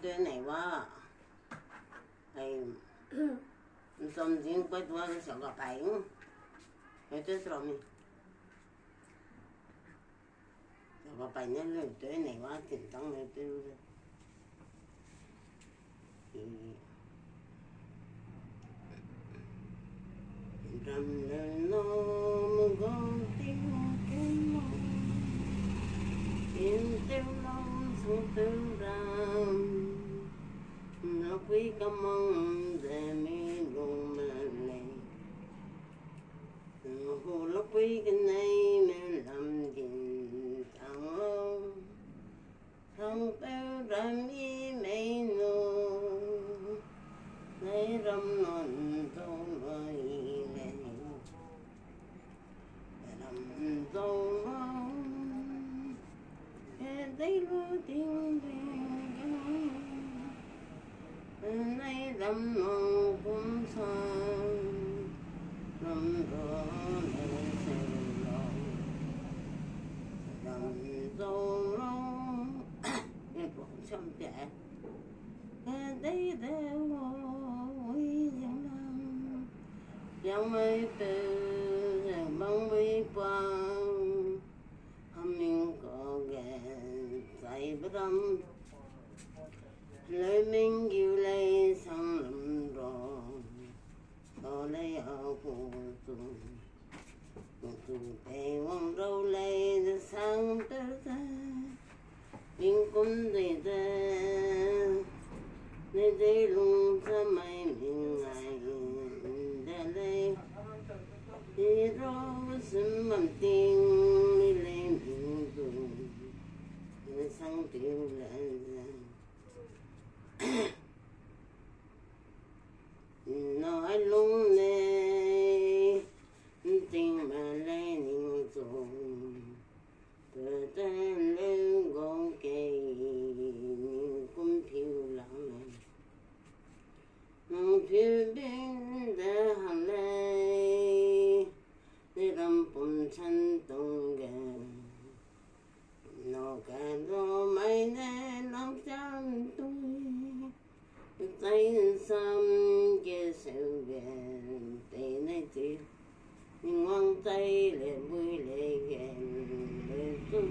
对内哇，哎，something quite well小个白，itu suami. Kalau bapaknya lu itu nih wah tentang itu. Ram no mong tim kim in tiêu long sung tư ram nó quý cầm mong để mi luôn mà này hồ nó quý cái này mẹ làm gì thằng ông thằng béo ram y mẹ nô lấy ram non tông rồi dâu mong đây lu tiếng tiếng nay đâm mong cũng sang đâm gió lên xe lòng đâm dâu mong em cũng xong trẻ đây đều ngồi dân nam yang mây từ mong mi quang mình có ghé say bất âm lời mình yêu lấy sang lầm rõ có lấy áo của tôi tôi tay vòng râu lấy sang tới ta mình cũng để ta nơi đây luôn ra mày mình ngày để lấy đi rồi xin mầm tiếng đi lên đường đường nó sang tiêu lên nói luôn nè tình mà lên những dùng từ tên lên gom cây nhưng cũng phiêu lặng nó phiêu bên đã hàng lê để làm bùn chân tung gà nó cả đó mày để làm chăm tôi tay xăm kia sẹo gà tay này thì nhưng ngón tay lên vui lên gà lên tôi